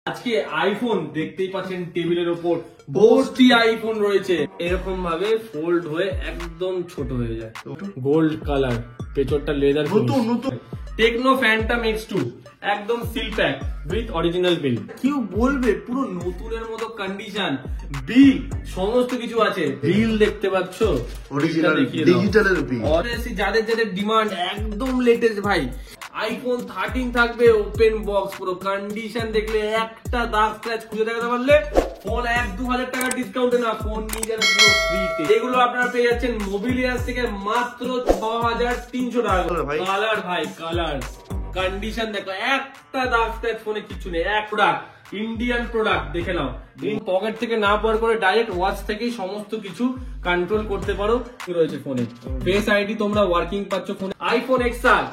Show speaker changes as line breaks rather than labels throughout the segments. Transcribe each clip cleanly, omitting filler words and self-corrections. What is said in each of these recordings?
আজকে আইফোন দেখতেই পাচ্ছেন টেবিলের উপর ভর্তি আইফোন রয়েছে, এরকম ভাবে ফোল্ড হয়ে একদম ছোট হয়ে যায়। গোল্ড কালার, পেছনটা লেদার, নতুন টেকনো ফ্যান্টাম X2 একদম seal pack with original bill. কেউ বলবে পুরো নতুনের মতো কন্ডিশন, বিল সমস্ত কিছু আছে। বিল দেখতে পাচ্ছ,
অরিজিনাল ডিজিটালের বিল।
যাদের যাদের ডিমান্ড একদম লেটেস্ট ভাই, আইফোন 13 থাকবে ওপেন বক্স, পুরো কন্ডিশন দেখলে একটা দাগ স্ক্র্যাচ খুঁজে দেখাতে পারলে ফোন 1-2 টাকা ডিসকাউন্টে না, ফোন নিজের পুরো ফ্রিতে। এগুলো আপনারা পেয়ে যাচ্ছেন মোবিলিয়াস থেকে মাত্র 6300 টাকা। কালার ভাই কালার, কন্ডিশন দেখো, একটা দাগ স্ক্র্যাচ ফোনে কিছু নেই। এক প্রোডাক্ট, ইন্ডিয়ান প্রোডাক্ট, দেখে নাও। পকেট থেকে না বার করে ডাইরেক্ট ওয়াচ থেকেই সমস্ত কিছু কন্ট্রোল করতে পারো। কি রয়েছে ফোনে, ফেস আইডি তোমরা ওয়ার্কিং পাচ্ছ ফোনে। আইফোন XR,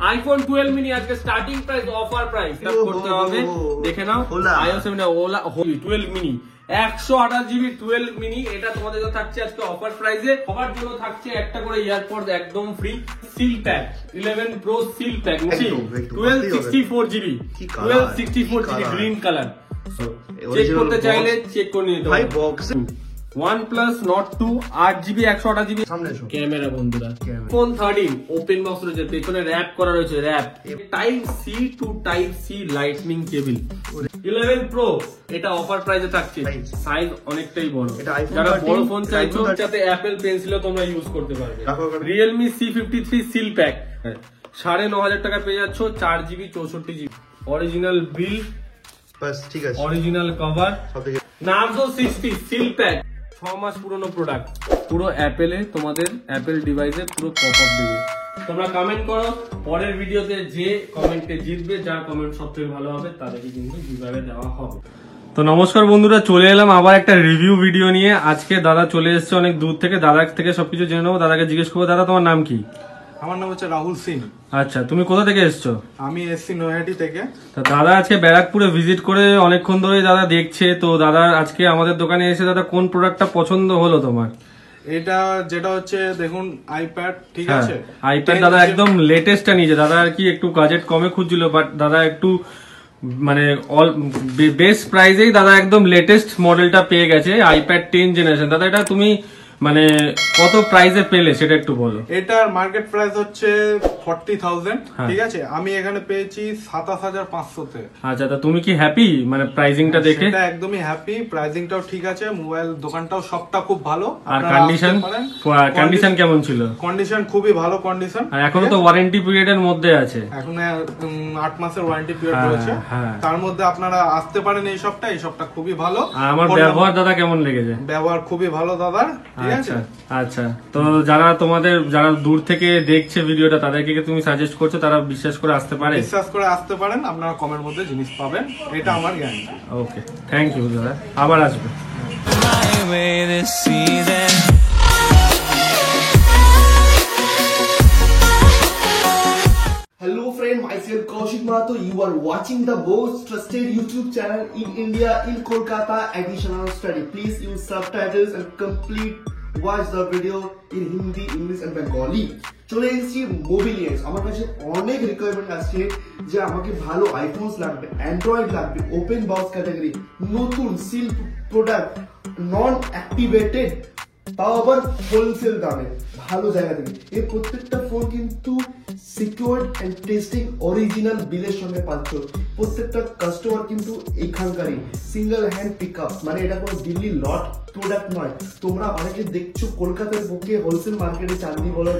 আইফোন 12 মিনি আজকে স্টার্টিং প্রাইস, অফার প্রাইস করতে হবে, দেখে নাও। iOS 7 OLA 12 mini 128GB 12 mini, এটা তোমাদের জন্য থাকছে আজকে অফার প্রাইসে। সবার জন্য থাকছে একটা করে ইয়ারপড একদম free. Seal pack 11 Pro seal pack 1264GB 1264GB green colour. Check করতে চাইলে চেক করে নিতে
ভাই box.
OnePlus Nord 2 8GB 128GB camera বন্ধুরা। ফোন 13 ওপেন বক্স রয়েছে, পেছনে র‍্যাপ করা রয়েছে, wrap type C to type C lightning cable. 11 Pro এটা অফার প্রাইসে থাকছে, সাইজ অনেকটাই বড়। যারা বড় ফোন চাইছো যাতে অ্যাপল পেন্সিলও তোমরা ইউজ করতে পারবে। Realme C53 সিল প্যাক 9500 টাকা পেয়ে যাচ্ছ, 4GB 64GB অরিজিনাল বিল,
বাস ঠিক আছে।
Original cover. Narzo 60 seal pack 6 মাস পুরনো প্রোডাক্ট, পুরো অ্যাপেলে তোমাদের অ্যাপেল ডিভাইসে পুরো পপ আপ দেবে। তোমরা কমেন্ট করো, পরের ভিডিওতে যে কমেন্টে জিতবে, যার কমেন্ট সবথেকে ভালো হবে তাদেরকে কিন্তু গিভঅ্যাওয়ে দেওয়া হবে। তো নমস্কার বন্ধুরা, চলে এলাম আবার একটা রিভিউ ভিডিও নিয়ে। আজকে দাদা চলে এসেছে অনেক দূর থেকে, দাদার থেকে সবকিছু জেনে নেবো। দাদাকে জিজ্ঞেস করবো, দাদা তোমার নাম কি?
আমার নাম হচ্ছে রাহুল সিং।
আচ্ছা, তুমি কোথা থেকে এসছো?
আমি এসছি নৈহাটি থেকে।
দাদা আজকে ব্যারাকপুরে ভিজিট করে অনেকক্ষণ ধরে দাদা দেখছে, তো দাদা আজকে আমাদের দোকানে এসে দাদা কোন প্রোডাক্টটা পছন্দ হলো তোমার?
এটা যেটা হচ্ছে দেখুন আইপ্যাড, ঠিক
হ্যাঁ,
আছে।
আইপ্যাড দাদা একদম লেটেস্টটা নিয়েছে। দাদা আর কি একটু বাজেট কমে খুঁজছিল, বাট দাদা একটু মানে অল বেস্ট প্রাইসেই দাদা একদম লেটেস্ট মডেলটা পেয়ে গেছে, আইপ্যাড 10 জেনারেশন। দাদা এটা তুমি মানে কত প্রাইসে পেলে সেটা একটু বলো।
এটার মার্কেট প্রাইস হচ্ছে 40,000, ঠিক আছে। আমি এখানে পেয়েছি 27,500 তে।
আচ্ছা, তা তুমি কি হ্যাপি মানে প্রাইসিংটা দেখে?
এটা একদমই হ্যাপি, প্রাইসিংটাও ঠিক আছে, মোবাইল দোকানটাও সবটা খুব ভালো।
আর কন্ডিশন কেমন ছিল?
কন্ডিশন খুবই ভালো কন্ডিশন।
আর এখনো তো ওয়ারেন্টি পিরিয়ডের মধ্যে আছে,
এখন 8 মাসের ওয়ারেন্টি পিরিয়ড রয়েছে। তার মধ্যে আপনারা আসতে পারেন, এই সবটা খুবই ভালো।
আর আমার ব্যবহার দাদা কেমন লেগেছে?
ব্যবহার খুবই ভালো দাদার, ঠিক আছে।
আচ্ছা, তো যারা দূর থেকে দেখছে ভিডিওটা, তাদেরকে তুমি সাজেস্ট করছো তারা বিশ্বাস করে আসতে পারে?
বিশ্বাস করে আসতে পারেন, আপনারা কমের মধ্যে জিনিস পাবেন, এটা আমার গ্যারান্টি।
ওকে, থ্যাংক ইউ দাদা, আবার আসবে।
Hello friend, myself Kaushik Mahato. You are watching the most trusted YouTube channel in India, in Kolkata, Additional Study. Please use subtitles and complete watch the video in Hindi, English and Bengali. চলে এসেছি মোবিলিয়াস। আমার কাছে অনেক requirement আসছে যে আমাকে ভালো iPhones লাগবে, অ্যান্ড্রয়েড লাগবে, ওপেন বক্স ক্যাটাগরি, নতুন সিল প্রোডাক্ট, নন অ্যাক্টিভেটেড, তাও আবার হোলসেল দামে, ভালো জায়গা থেকে। এই প্রত্যেকটা ফোন কিন্তু সিকিউরড এন্ড টেস্টিং অরিজিনাল বিলের সঙ্গে পাচ্ছ। প্রত্যেকটা কাস্টমার কিন্তু এখানকারই, সিঙ্গেল হ্যান্ড পিক আপ, মানে এটা কোনো দিল্লি লট প্রোডাক্ট নয়। তোমরা অনেকে দেখছো কলকাতার বুকে হোলসেল মার্কেটে, চাঁদনি বলো,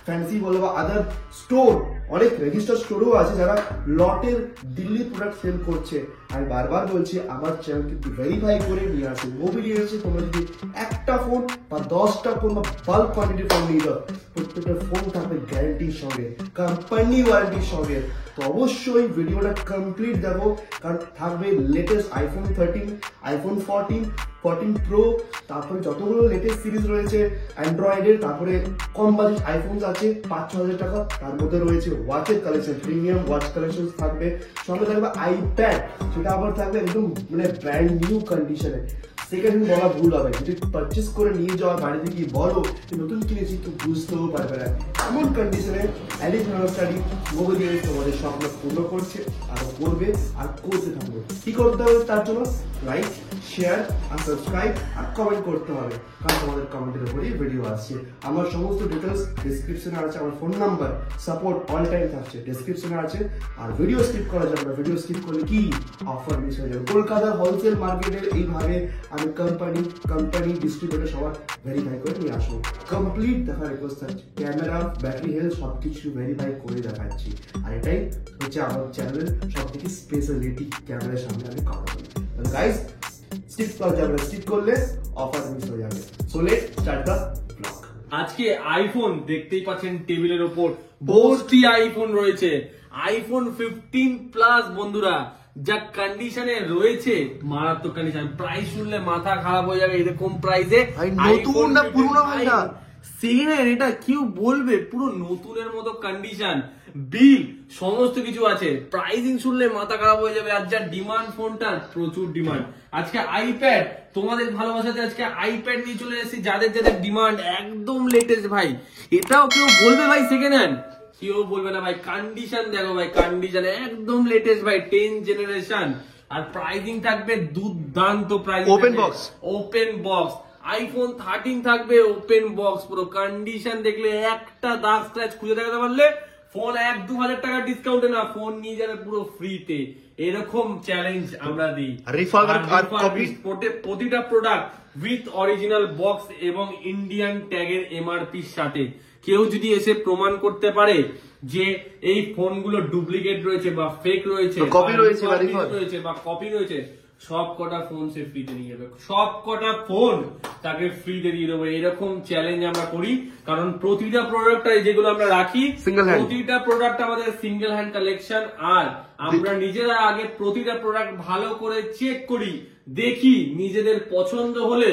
ফ্যান্সি বলো বা আদার স্টোর, অনেক রেজিস্টার স্টোরও আছে যারা লটের দিল্লি প্রোডাক্ট সেল করছে। আমি বারবার বলছি আমার চ্যানেল কিন্তু ভেরিফাই করে নিয়ে আসে। মোবিলিয়াসে তোমরা যদি একটা ফোন বা 10টা ফোন বা বাল্ক কোয়ান্টিটির ফোন নিয়ে যাও, প্রত্যেকটা ফোন থাকবে গ্যারান্টির সঙ্গে, কোম্পানি ওয়ারেন্টির সঙ্গে। তো অবশ্যই ভিডিওটা কমপ্লিট দেখো, কারণ থাকবে লেটেস্ট আইফোন 13, আইফোন 14 প্রো, তারপরে যতগুলো লেটেস্ট সিরিজ রয়েছে অ্যান্ড্রয়েডের, তারপরে কম বাজেট আইফোন আছে 5-6 হাজার টাকা, তার মধ্যে রয়েছে ওয়াচের কালেকশন, প্রিমিয়াম ওয়াচ কালেকশন থাকবে, সঙ্গে থাকবে আইপ্যাড, সেটা আবার থাকবে একদম মানে ব্র্যান্ড নিউ কন্ডিশনে। সেকেন্ড হ্যান্ড বলা ভুল হবে, যদি পারচেস করে নিয়ে যাওয়া বাড়িতে গিয়ে বলো নতুন কিনেছি তো বুঝতেও পারবে না। এমন কন্ডিশনে অ্যাডিশনাল স্টাডি মোবাইল দিয়ে তোমাদের স্বপ্ন পূর্ণ করছে আর করবে আর করতে থাকবে। কি করতে হবে তার জন্য? লাইক, শেয়ার আর সাবস্ক্রাইব আর কমেন্ট করতে হবে, কারণ তোমাদের কমেন্টের উপরেই ভিডিও আসছে। আমার সমস্ত ডিটেলস ডেসক্রিপশনে আছে, আমার phone number support all time থাকছে ডেসক্রিপশনে আছে। আর ভিডিও স্কিপ করা যাবে না, ভিডিও স্কিপ করলে কি অফার মিস হয়ে যাবে। কলকাতার হোলসেল মার্কেটের এইভাবে আমি কোম্পানি ডিস্ট্রিবিউটর সবার ভেরিফাই করে নিয়ে আসবো। কমপ্লিট দেখার রিকোয়েস্ট থাকছে, ক্যামেরা, ব্যাটারি হেলথ সবকিছু ভেরিফাই করে দেখাচ্ছি। আর এটাই হচ্ছে আমার চ্যানেলের সব থেকে স্পেশালিটি, ক্যামেরার সামনে আমি কথা বলি। গাইস স্কিপ করা যাবে না, স্কিপ করলে অফার মিস হয়ে যাবে। So let's start the blog.
আজকে আইফোন দেখতেই পাচ্ছেন টেবিলের ওপর ভর্তি আইফোন রয়েছে, আইফোন 15 প্লাস বন্ধুরা, যা কন্ডিশনে রয়েছে মারাত্মক কন্ডিশন। প্রাইস শুনলে মাথা খারাপ হয়ে যাবে, এরকম প্রাইসে
নতুন না পুরনো ভাই না
সেকেন্ড, এটা কেউ বলবে পুরো নতুনের মতো কন্ডিশন, বিল সমস্ত কিছু আছে। প্রাইসিং শুনলে মাথা খারাপ হয়ে যাবে। আর যা ডিমান্ড ফোনটার প্রচুর ডিমান্ড। আজকে আইপ্যাড, তোমাদের ভালোবাসাতে আজকে আইপ্যাড নিয়ে চলে এসেছি, যাদের যাদের ডিমান্ড একদম লেটেস্ট ভাই। এটাও কেউ বলবে ভাই সেকেন্ড হ্যান্ড, কেউ বলবে না ভাই। কন্ডিশন দেখো ভাই, কন্ডিশন একদম লেটেস্ট ভাই, 10 জেনারেশন। আর প্রাইসিং থাকবে দুর্দান্ত প্রাইসিং, ওপেন বক্স। আইফোন 13 থাকবে ওপেন বক্স, পুরো কন্ডিশন দেখলে একটা দাগ স্ক্র্যাচ খুঁজে দেখাতে পারলে ফোন 1-2 হাজার টাকা ডিসকাউন্টে না, ফোন নিয়ে যাবে পুরো ফ্রিতে। এরকম চ্যালেঞ্জ আমরা দিই। প্রতিটা প্রোডাক্ট উইথ অরিজিনাল বক্স এবং ইন্ডিয়ান ট্যাগের এমআরপির সাথে। কেউ যদি এসে প্রমাণ করতে পারে যে এই ফোনগুলো ডুপ্লিকেট রয়েছে বা ফেক রয়েছে,
কপি রয়েছে
বা কপি রয়েছে, সব কটা ফোন সে ফ্রিতে নিয়ে যাবে, সব কটা ফোন তাকে ফ্রিতে দিয়ে দেবো। এরকম চ্যালেঞ্জ আমরা করি, কারণ প্রতিটা প্রোডাক্ট যেগুলো আমরা রাখি, প্রতিটা প্রোডাক্ট আমাদের সিঙ্গেল হ্যান্ড কালেকশন। আর আমরা নিজেরা আগে প্রতিটা প্রোডাক্ট ভালো করে চেক করি, দেখি, নিজেদের পছন্দ হলে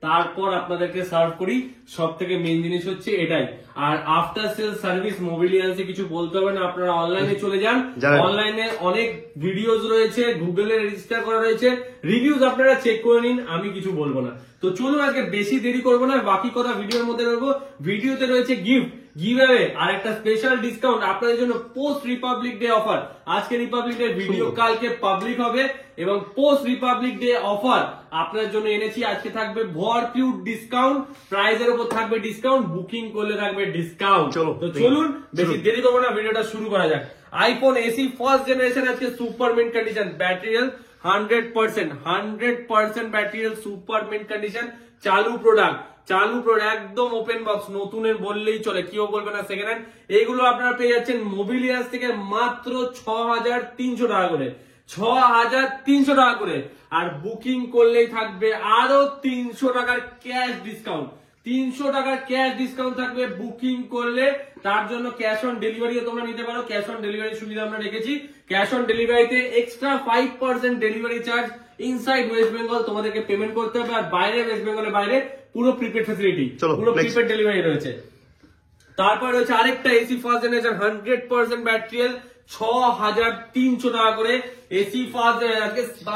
তারপর আপনাদেরকে সার্ভ করি। সব থেকে মেন জিনিস হচ্ছে এটাই। আর আফটার সেল সার্ভিস মোবিলিয়ান্সে কিছু বলতে হবে না, আপনারা অনলাইনে চলে যান, অনলাইনে অনেক ভিডিওস রয়েছে, গুগলে রেজিস্টার করা রয়েছে, রিভিউজ আপনারা চেক করে নিন, আমি কিছু বলবো না। তো চলুন আজকে বেশি দেরি করবো না, বাকি কথা ভিডিওর মধ্যে রাখবো। ভিডিওতে রয়েছে গিফট, গিভঅ্যাওয়ে আর একটা স্পেশাল ডিসকাউন্ট আপনাদের জন্য পোস্ট রিপাবলিক ডে অফার। আজকে রিপাবলিক ডে ভিডিও কালকে পাবলিক হবে, এবং পোস্ট রিপাবলিক ডে অফার আপনার জন্য এনেছি। আজকে থাকবে ভরপুর ডিসকাউন্ট, প্রাইজের উপর থাকবে ডিসকাউন্ট, বুকিং করলে থাকবে ডিসকাউন্ট। তো চলুন বেশি দেরি করবো না, ভিডিওটা শুরু করা যাক। আইফোন এসি ফার্স্ট জেনারেশন আজকে super mint condition, battery health 100% battery health, super mint condition, চালু প্রোডাক্ট একদম ওপেন বক্স, নতুনের বললেই চলে, কেউ বলবে না সেকেন্ড হ্যান্ড। এইগুলো আপনারা পেয়ে যাচ্ছেন মোবিলিয়াস থেকে মাত্র 6300 টাকা করে, 6300 টাকা করে। আর বুকিং করলেই থাকবে আরো 300 টাকার ক্যাশ ডিসকাউন্ট, 300 টাকার ক্যাশ ডিসকাউন্ট থাকবে বুকিং করলে। তার জন্য ক্যাশ অন ডেলিভারিও তোমরা নিতে পারো, ক্যাশ অন ডেলিভারি সুবিধা আমরা রেখেছি। ক্যাশ অন ডেলিভারিতে extra 5% delivery charge inside West Bengal তোমাদেরকে পেমেন্ট করতে হবে, আর বাইরে ওয়েস্ট বেঙ্গলের বাইরে পুরো প্রিপেড ফ্যাসিলিটি, পুরো প্রিপেড ডেলিভারি রয়েছে। তারপর রয়েছে আরেকটা AC first generation 100% battery health, 6300 টাকা করে। এসি ফার্স্ট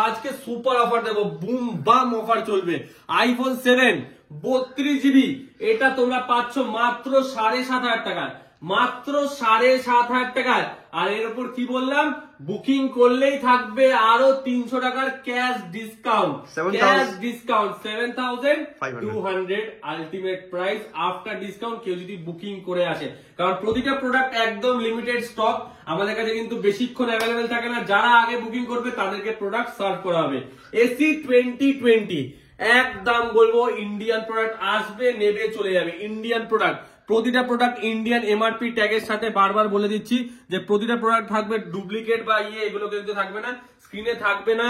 আজকে সুপার অফার দেবো, বুম বাম অফার চলবে। আইফোন 7 32GB, এটা তোমরা পাচ্ছ মাত্র 7500 টাকায়, মাত্র 7500 টাকায়। আর এর উপর কি বললাম, বুকিং করলেই থাকবে আরো 300 টাকার cash discount, 7200 ultimate price after discount, কেউ যদি বুকিং করে আসে। কারণ প্রতিটা প্রোডাক্ট একদম লিমিটেড স্টক, আমাদের কাছে কিন্তু বেশিক্ষণ অ্যাভেলেবেল থাকে না। যারা আগে বুকিং করবে তাদেরকে প্রোডাক্ট সার্ভ করা হবে। এসি 2020 একদম বলবো, ইন্ডিয়ান প্রোডাক্ট আসবে, নেবে, চলে যাবে। ইন্ডিয়ান প্রোডাক্ট, প্রতিটা প্রোডাক্ট ইন্ডিয়ান এমআরপি ট্যাগের সাথে। বারবার বলে দিচ্ছি যে প্রতিটা প্রোডাক্ট থাকবে ডুপ্লিকেট বা এগুলো কিন্তু থাকবে না, স্ক্রিনে থাকবে না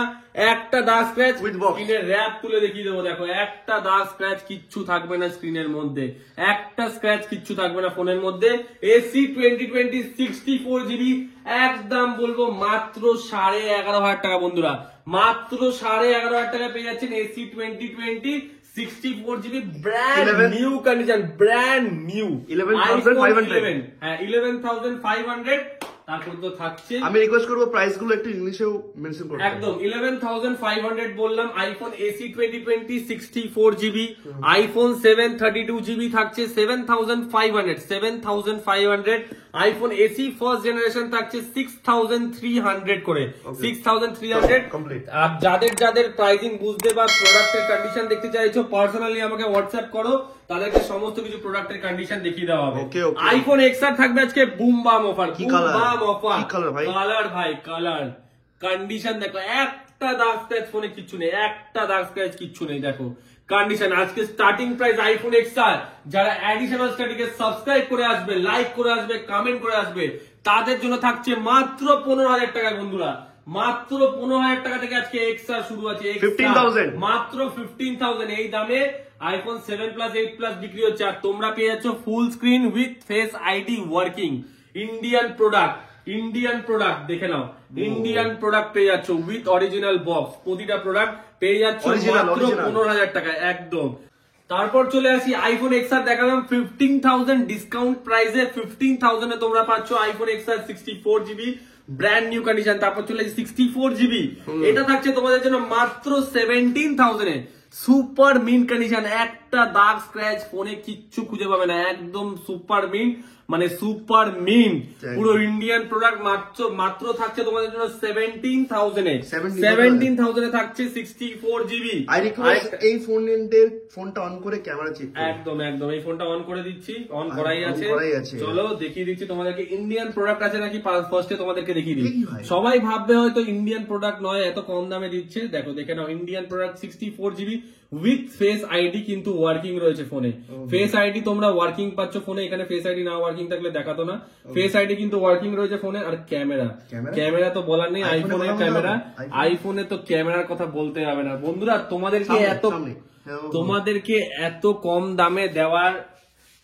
একটা দাগ স্ক্র্যাচ। স্ক্রিনের র্যাপ তুলে দেখিয়ে দেবো, দেখো একটা দাগ স্ক্র্যাচ কিচ্ছু থাকবে না স্ক্রিনের মধ্যে, একটা স্ক্র্যাচ কিচ্ছু থাকবে না ফোনের মধ্যে। এসি 2020 64GB একদম বলবো মাত্র 11,500 টাকা বন্ধুরা, মাত্র 11,500 টাকা পেয়ে যাচ্ছেন AC 2020 64GB brand new condition, brand new 11,500। হ্যাঁ 11,500 তারপর তো থাকছে
আমি রিকোয়েস্ট করবো প্রাইস গুলো একটু ইংলিশেও মেনশন করতে।
একদম 11,500 বললাম। IPhone AC 2020 64GB, iPhone 7 32GB থাকছে 7,500, আইফোন এসি ফার্স্ট জেনারেশন থাকছে 6,300 করে, 6,300
কমপ্লিট।
আর যাদের যাদের প্রাইসিং বুঝতে বা প্রোডাক্টের কন্ডিশন দেখতে চাইছো পার্সোনালি আমাকে হোয়াটসঅ্যাপ করো, তাদেরকে সমস্ত কিছু প্রোডাক্টের কন্ডিশন দেখিয়ে দেওয়া হবে।
Okay, okay.
আইফোন এক্সআর থাকবে আজকে বুম বাম অফার,
কি
বুম
কালার?
বাম অফার।
কি কালার ভাই?
কালার ভাই কালার, কন্ডিশন দেখো, একটা দাগ স্ক্র্যাচ ফোনে কিচ্ছু নেই, একটা দাগ স্ক্র্যাচ কিচ্ছু নেই। দেখো কন্ডিশন, আজকে স্টার্টিং প্রাইস আইফোন এক্সআর যারা অ্যাডিশনাল স্টাডিকে সাবস্ক্রাইব করে আসবে, লাইক করে আসবে, কমেন্ট করে আসবে, তাদের জন্য থাকছে মাত্র 15,000 টাকা বন্ধুরা, মাত্র 15,000 টাকা থেকে আজকে এক্সআর শুরু আছে।
15,000
মাত্র 15,000 এই দামে আইফোন 7 প্লাস 8 প্লাস বিক্রি হচ্ছে। আর তোমরা পেয়ে যাচ্ছ full screen with face ID working, Indian product, Indian product দেখে নাও, ইন্ডিয়ান প্রোডাক্ট পেয়ে যাচ্ছ উইথ অরিজিনাল বক্স। প্রতিটা প্রোডাক্ট পেয়ে যাচ্ছ মাত্র 15,000 টাকায় একদম। তারপর চলে আসি আইফোন এক্সআর দেখালাম 15,000 ডিসকাউন্ট প্রাইসে, 15,000 এ তোমরা পাচ্ছ iPhone XR 64GB brand new condition. তারপর চলে আসি 64GB, এটা থাকছে তোমাদের জন্য মাত্র 17,000 এ, সুপার মিন কন্ডিশন, একটা দাগ স্ক্র্যাচ ফোনে কিচ্ছু খুঁজে পাবে না, একদম সুপার মিন, মানে সুপার মিন, পুরো ইন্ডিয়ান প্রোডাক্ট। মাত্র থাকছে তোমাদের জন্য 17,000 এ, 17,000 এ থাকছে 64GB।
আই রিকোয়েস্ট এই ফোনটা অন করে ক্যামেরা চেক করুন।
একদম একদম, এই ফোনটা অন করে দিচ্ছি, অন করাই আছে। চলো দেখিয়ে দিচ্ছি তোমাদেরকে ইন্ডিয়ান প্রোডাক্ট আছে নাকি, ফার্স্টে তোমাদেরকে দেখিয়ে দিই। সবাই ভাববে হয়তো ইন্ডিয়ান প্রোডাক্ট নয়, এত কম দামে দিচ্ছে। দেখো দেখে নাও, Indian product 64GB with face ID কিন্তু ওয়ার্কিং রয়েছে ফোনে। ফেস আইডি তোমরা ওয়ার্কিং পাচ্ছ ফোনে, এখানে ফেস আইডি না ওয়ার্কিং থাকলে দেখাতো না, ফেস আইডি কিন্তু ওয়ার্কিং রয়েছে ফোনে। আর ক্যামেরা তো বলার নেই, আইফোনের ক্যামেরা, আইফোনে তো ক্যামেরার কথা বলতে হবে না বন্ধুরা। তোমাদেরকে এত কম দামে দেওয়ার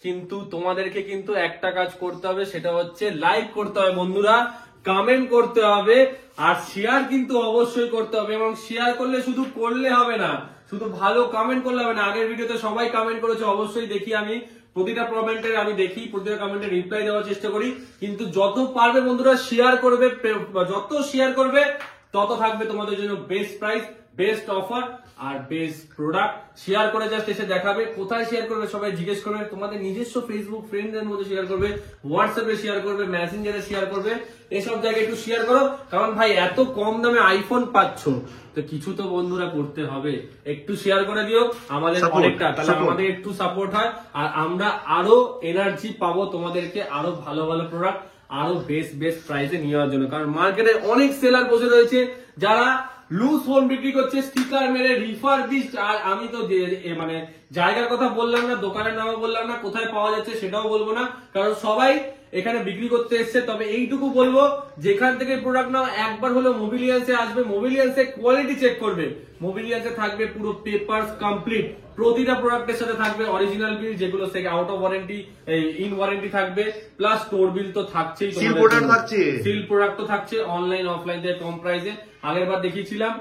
কিন্তু তোমাদেরকে কিন্তু একটা কাজ করতে হবে, সেটা হচ্ছে লাইক করতে হবে বন্ধুরা, কমেন্ট করতে হবে, আর শেয়ার কিন্তু অবশ্যই করতে হবে। এবং শেয়ার করলে শুধু করলে হবে না, শুধু ভালো কমেন্ট করলে হবে না। আগের ভিডিওতে সবাই কমেন্ট করেছে, অবশ্যই দেখি আমি প্রতিটা কমেন্টের, আমি দেখি প্রতিটা কমেন্টের রিপ্লাই দেওয়ার চেষ্টা করি। কিন্তু যত পারবে বন্ধুরা শেয়ার করবে, যত শেয়ার করবে তত থাকবে তোমাদের জন্য বেস্ট প্রাইস, বেস্ট অফার আর বেস্ট প্রোডাক্ট। শেয়ার করে জাস্ট এসে দেখাবে। কোথায় শেয়ার করবে সবাই জিজ্ঞেস করবে, তোমাদের নিজস্ব ফেসবুক ফ্রেন্ডদের মধ্যে শেয়ার করবে, হোয়াটসঅ্যাপে শেয়ার করবে, মেসেঞ্জারে শেয়ার করবে, এসব জায়গায় একটু শেয়ার করো। কারণ ভাই এত কম দামে আইফোন পাচ্ছ, তো কিছু তো বন্ধুরা করতে হবে, একটু শেয়ার করে দিও আমাদের অনেকটা, তাহলে আমাদের একটু সাপোর্ট হয়, আর আমরা আরো এনার্জি পাবো তোমাদেরকে আরো ভালো ভালো প্রোডাক্ট, আরো বেস্ট প্রাইসে নেওয়ার জন্য। কারণ মার্কেটে অনেক সেলার বসে রয়েছে যারা লুজ ফোন বিক্রি করছে স্টিকার মেরে, রিফারবিশড। আর আমি তো মানে জায়গার কথা বললাম না, দোকানের নামও বললাম না, কোথায় পাওয়া যাচ্ছে সেটাও বলবো না, কারণ সবাই এখানে বিক্রি করতে এসছে। তবে এইটুকু বলবো, যেখান থেকে প্রোডাক্ট নাও একবার হলো মোবিলিয়ান্সে আসবে, মোবিলিয়ান্সে কোয়ালিটি চেক করবে, মোবিলিয়ান্সে থাকবে পুরো পেপারস কমপ্লিট, প্রতিটা প্রোডাক্টের সাথে থাকবে অরিজিনাল বিল, যেগুলো থেকে out of warranty, in warranty থাকবে, প্লাস স্টোর বিল তো থাকছেই,
সিল প্রোডাক্ট থাকছে,
সিল প্রোডাক্ট তো থাকছে, অনলাইন অফলাইন দিয়ে কম প্রাইসে। আগের বার দেখিয়েছিলাম,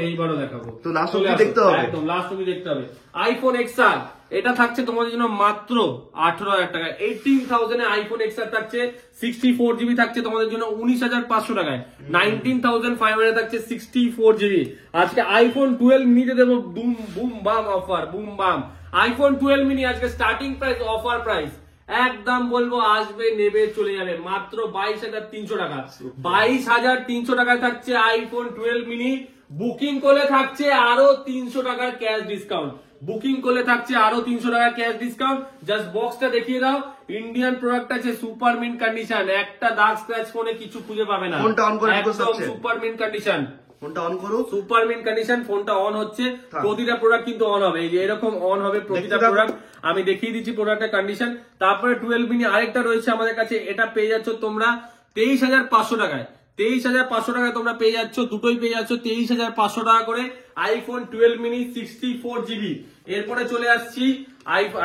এইবারও দেখাবো।
তো লাস্ট অবধি দেখতে হবে,
একদম লাস্ট অবধি দেখতে হবে। আইফোন এক্সআর এটা থাকছে তোমাদের জন্য মাত্র 18,000 টাকায়, 18,000 এ আইফোন এক্সআর থাকছে, 64GB থাকছে তোমাদের জন্য 19,500 টাকায়, 19,500 থাকছে 64GB। আজকে আইফোন 12 মিনিতে দেবো বুম বাম অফার, বুম বাম। আইফোন 12 মিনি আজকে স্টার্টিং প্রাইস, অফার প্রাইস একদম বলবো, আসবে নেবে চলে যাবে, মাত্র 22,300 টাকা, 22,300 টাকায় থাকছে আইফোন 12 মিনি। বুকিং করলে থাকছে আরো 300 টাকার ক্যাশ ডিসকাউন্ট, বুকিং করলে থাকছে আরো 300 টাকার ক্যাশ ডিসকাউন্ট। জাস্ট বক্সটা দেখিয়ে দাও, ইন্ডিয়ান প্রোডাক্ট আছে, সুপার মিন কন্ডিশন, একটা দাগ স্ক্র্যাচ ফোনে কিছু খুঁজে পাবে না, একদম সুপার মিন কন্ডিশন।
ফোনটা অন করো,
সুপার মিন কন্ডিশন, ফোনটা অন হচ্ছে, প্রতিটা প্রোডাক্ট কিন্তু অন হবে, এই যে এরকম অন হবে প্রতিটা প্রোডাক্ট। আমি দেখিয়ে দিচ্ছি প্রোডাক্টের কন্ডিশন। তারপরে 12 মিনি আরেকটা রয়েছে আমাদের কাছে, এটা পেয়ে যাচ্ছ তোমরা 23,500 টাকায়, 23,500 টাকায় তোমরা পেয়ে যাচ্ছ, দুটোই পেয়ে যাচ্ছ 23,500 টাকা করে। IPhone 12 mini 64 GB. এরপরে চলে আসছি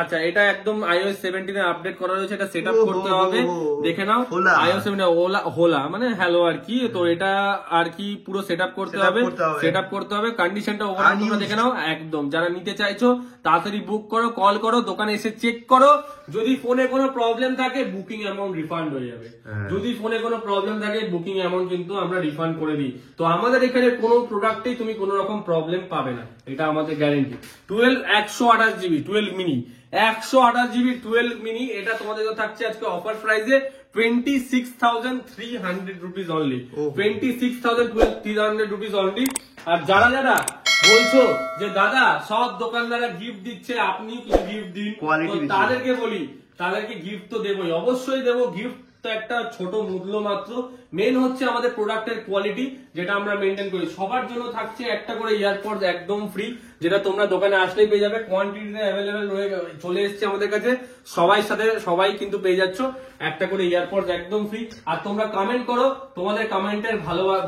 আচ্ছা এটা একদম iOS 17 এ আপডেট করা রয়েছে, এটা সেটআপ করতে হবে, দেখে নাও। iOS 17 হোলা মানে হ্যালো আর কি, তো এটা আর কি পুরো সেটআপ করতে হবে, কন্ডিশনটা ওভারঅল তোমরা দেখে নাও। একদম যারা নিতে চাইছো তাড়াতাড়ি বুক করো, কল করো, দোকানে এসে চেক করো। যদি ফোনে কোনো প্রবলেম থাকে বুকিং অ্যামাউন্ট রিফান্ড হয়ে যাবে। যদি ফোনে কোনো প্রবলেম থাকে বুকিং অ্যামাউন্ট কিন্তু আমরা রিফান্ড করে দিই। তো আমাদের এখানে কোনো প্রোডাক্টেই তুমি কোনো রকম প্রবলেম পাবে না, এটা আমাদের guarantee. 128 GB 12 mini, 128 GB 12 mini, এটা তোমাদের থাকছে আজকে অফার প্রাইসে 26,300 রুপিস অনলি, 26,300 রুপিস অনলি। আর যারা যারা বলছো যে দাদা সব দোকানদাররা গিফট দিচ্ছে, আপনি কিছু গিফট দিন, তাদেরকে বলি তাদেরকে গিফট তো দেবোই, অবশ্যই দেবো। গিফট তো একটা ছোট মূল্য মাত্র, মেন হচ্ছে আমাদের প্রোডাক্টের কোয়ালিটি যেটা আমরা মেনটেন করি। সবার জন্য থাকছে একটা করে ইয়ারপডস একদম ফ্রি, যেটা তোমরা দোকানে আসলেই পেয়ে যাবে, কোয়ান্টিটিতে অ্যাভেলেবেল চলে এসছে আমাদের কাছে, সবাই কিন্তু পেয়ে যাচ্ছ একটা করে ইয়ারপডস একদম ফ্রি। আর তোমরা কমেন্ট করো, তোমাদের কমেন্টের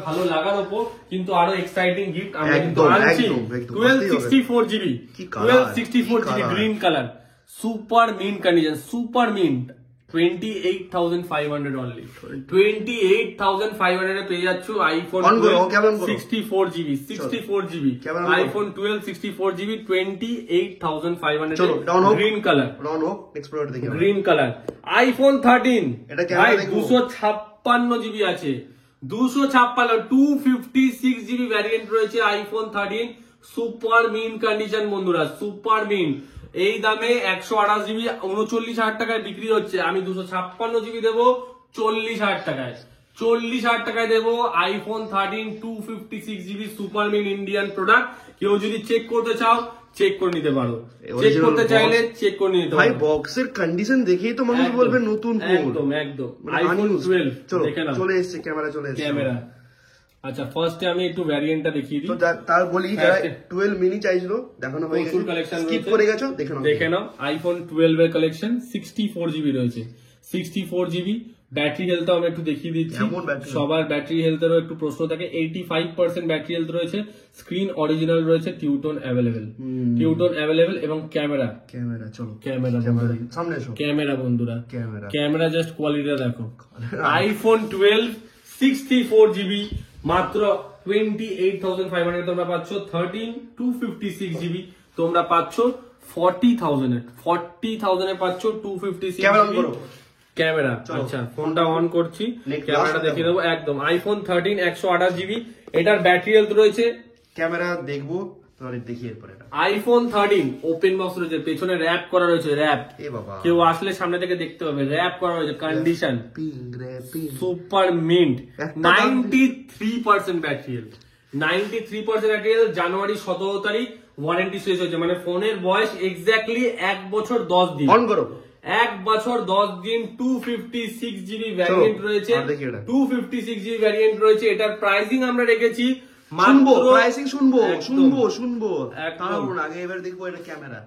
ভালো লাগার উপর কিন্তু আরো এক্সাইটিং গিফট আমরা কিন্তু আনছি। 1264 GB 1264 GB green colour, super mint condition, super mint, 28,500 only, 28,500 এ পেয়ে যাচ্ছ iPhone 64 GB, iPhone 12 64 GB 28,500 green colour, green colour. IPhone 13 ভাই 256 জিবি আছে, 256 256 জিবি ভ্যারিয়েন্ট রয়েছে আইফোন 13, সুপার মিন্ট কন্ডিশন বন্ধুরা, সুপার মিন্ট। এই দামে 128 জিবি 39,000 টাকায় বিক্রি হচ্ছে, আমি 256 জিবি দেবো 40,000 টাকায়, 40,000 টাকায় দেবো iPhone 13 256 GB super mint Indian product. কেউ যদি চেক করতে চাও চেক করে নিতে পারো, চেক করতে চাইলে চেক করে নিতে পারো।
ভাই বক্সের কন্ডিশন দেখেই তো মানুষ বলবে নতুন ফোন,
একদম একদম। আইফোন 12 দেখে নাও,
চলে এসেছে, ক্যামেরা চলে এসেছে,
ক্যামেরা। আচ্ছা ফার্স্টে আমি একটু ভ্যারিয়েন্টটা দেখিয়ে দিই,
তো তার বলি যারা 12 মিনি চাইছিল দেখানো হয়ে গেছে, স্কিপ করে গেছো দেখে নাও। আইফোন
12 এর কালেকশন 64 জিবি রয়েছে, 64 জিবি। ব্যাটারি হেলথ আমরা একটু দেখিয়ে দিচ্ছি, সবার ব্যাটারি হেলথেরও একটু প্রশ্ন থাকে। 85% ব্যাটারি হেলথ রয়েছে, স্ক্রিন অরিজিনাল রয়েছে, টিউটোন অ্যাভেলেবেল এবং ক্যামেরা চলো ক্যামেরা বন্ধুরা, ক্যামেরা জাস্ট কোয়ালিটিটা দেখো। আইফোন 12 64 জিবি মাত্র 28,500 তোমরা পাচ্ছ, 13 256 জিবি তোমরা পাচ্ছ 40,000 এ পাচ্ছ 256 জিবি ক্যামেরা। আচ্ছা ফোনটা অন করছি, ক্যামেরাটা দেখিয়ে দেবো একদম। আইফোন 13 128 জিবি, এটার ব্যাটারি হেলথ রয়েছে,
ক্যামেরা দেখবো দেখিয়ে।
আইফোন 13 ওপেন বক্স রয়েছে, পেছনে র্যাপ করা রয়েছে, র্যাপ, কেউ আসলে সামনে থেকে দেখতে পাবে, র্যাপ করা রয়েছে, condition super mint, 93% battery health, 93% battery health. January 17 তারিখ ওয়ারেন্টি শেষ হয়েছে, মানে ফোনের বয়স এক্স্যাক্টলি 1 বছর 10 দিন, 1 বছর 10 দিন। 256 জিবি ভ্যারিয়েন্ট রয়েছে, 256 জিবি ভ্যারিয়েন্ট রয়েছে। এটার প্রাইসিং আমরা রেখেছি,
শুনবো আগে, এবার দেখবো এটা ক্যামেরা,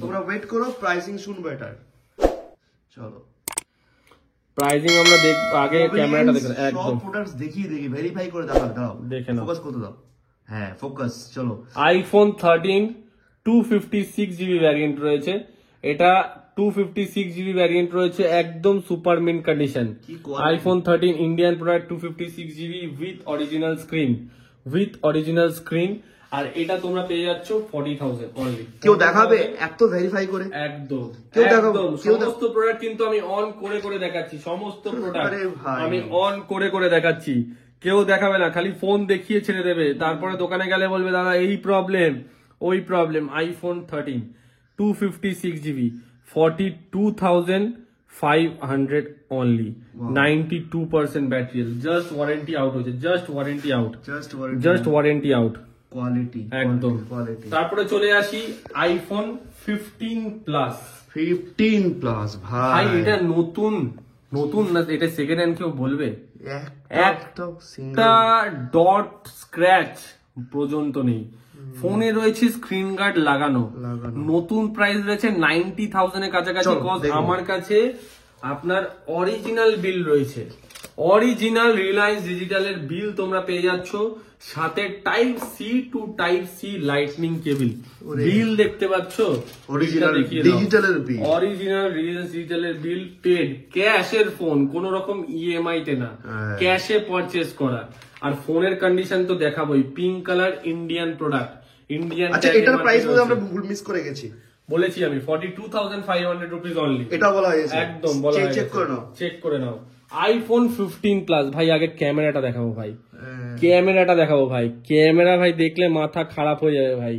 তোমরা ওয়েট করো, প্রাইসিং শুনবো এটার। চলো
প্রাইসিং আমরা দেখব, আগে ক্যামেরাটা দেখো, একদম
প্রোডাক্টস দেখিয়ে ভেরিফাই করে দাও, দেখে নাও, ফোকাস করতে দাও, হ্যাঁ ফোকাস। চলো
আইফোন 13 256 জিবি ভ্যারিয়েন্ট রয়েছে, এটা 256 জিবি ভ্যারিয়েন্ট রয়েছে, একদম super mint condition. IPhone 13 Indian product, 256 GB with original screen, আর এটা তোমরা পেয়ে যাচ্ছ 40,000 অনলি।
কেউ দেখাবে এত ভেরিফাই করে?
একদম সমস্ত প্রোডাক্ট কিন্তু আমি অন করে দেখাচ্ছি, সমস্ত প্রোডাক্ট আমি অন করে দেখাচ্ছি, কেউ দেখাবে না, খালি ফোন দেখিয়ে ছেড়ে দেবে, তারপরে দোকানে গেলে বলবে দাদা এই প্রবলেম ওই problem. IPhone 13 256 GB 42,500 only, 92% battery, just warranty out হয়েছে, জাস্ট ওয়ারেন্টি আউট
কোয়ালিটি
একদম। তারপরে চলে আসি আইফোন 15 প্লাস। ভাই এটা নতুন না, এটা সেকেন্ড হ্যান্ড, কেউ বলবে একটা ডট স্ক্র্যাচ পর্যন্ত নেই, ফোনে রয়েছে স্ক্রিন গার্ড লাগানো, নতুন প্রাইস রয়েছে 90,000 এর কাছাকাছি। আমার কাছে আপনার অরিজিনাল বিল রয়েছে, অরিজিনাল রিলায়েন্স ডিজিটালের বিল তোমরা পেয়ে যাচ্ছ, সাথে type C to type C lightning cable. Bill দেখতে পাচ্ছ,
অরিজিনাল ডিজিটালের বিল,
অরিজিনাল রিলায়েন্স ডিজিটালের বিল পেড, ক্যাশের ফোন, কোন রকম ইএমআই তে না, ক্যাশে পারচেজ করা। আর ফোনের কন্ডিশন তো দেখাবোই, pink colour Indian product, Indian.
আচ্ছা এটার প্রাইস বলে আমরা ভুল মিস করে গেছি,
বলেছি আমি 42,500 রুপিস অনলি,
এটা বলা হয়েছে,
একদম বলা হয়েছে।
চেক করে নাও,
চেক করে নাও। আইফোন 15 প্লাস ভাই, আগে ক্যামেরাটা দেখাবো ভাই, ক্যামেরাটা দেখাবো ভাই, ক্যামেরা ভাই দেখলে মাথা খারাপ হয়ে যাবে ভাই,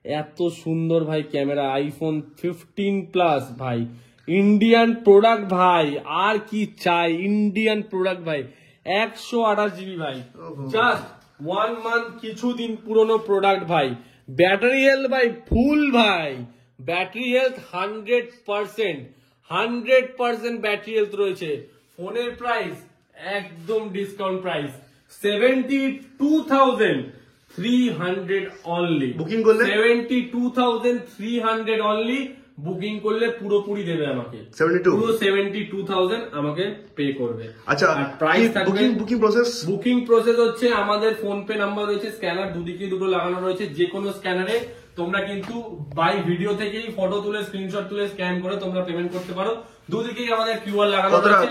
এত সুন্দর ভাই ক্যামেরা। আইফোন 15 প্লাস ভাই, ইন্ডিয়ান প্রোডাক্ট ভাই, আর কি চাই, ইন্ডিয়ান প্রোডাক্ট ভাই, 128 জিবি ভাই, জাস্ট 1 মান্থ, কিছুদিন পুরনো প্রোডাক্ট ভাই। ব্যাটারি হেলথ ভাই ফুল ভাই, ব্যাটারি হেলথ 100% ব্যাটারি হেলথ রয়েছে। ফোনের প্রাইস একদম ডিসকাউন্ট প্রাইস, 72,300 অনলি।
বুকিং করলে
72,300 অনলি। বুকিং করলে পুরোপুরি দেবে আমাকে,
72
পুরো 72,000 আমাকে পে করবে।
আচ্ছা
price
booking process,
booking process হচ্ছে আমাদের ফোন পে নাম্বার রয়েছে, স্ক্যানার দুদিকে দুটো লাগানো রয়েছে, যে কোনো স্ক্যানারে তোমরা কিন্তু বাই ভিডিও থেকেই ফটো তুলে স্ক্রিনশট তুলে স্ক্যান করে তোমরা পেমেন্ট করতে পারো। দুদিকেই আমাদের কিউআর লাগানো রয়েছে।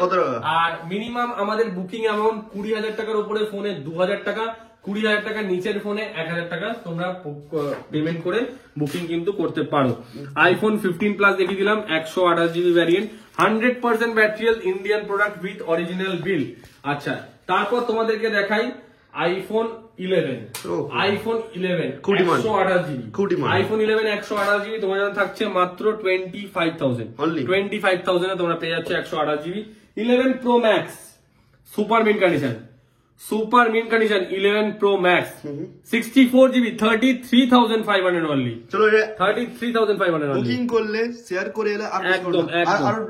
আর মিনিমাম আমাদের বুকিং অ্যামাউন্ট 20,000 টাকার উপরে ফোনে 2,000 টাকা, 20,000 টাকা নিচের ফোনে 1,000 টাকা তোমরা পেমেন্ট করে বুকিং কিন্তু করতে পারো। আইফোন 15 প্লাস দেখিয়ে দিলাম, 128 GB variant, 100% battery health, Indian product with original bill. আচ্ছা তারপর তোমাদেরকে দেখাই iPhone 11, iPhone 11 128 GB, iPhone 11 128 GB তোমার জন্য থাকছে মাত্র 25,000 এ তোমরা পেয়ে যাচ্ছ 128 GB. 11 pro max super mint condition, super mint condition 11 pro max 64 GB 33,500 only.
চলো
33,500 অনলি।
বুকিং করলে শেয়ার করে এলে আর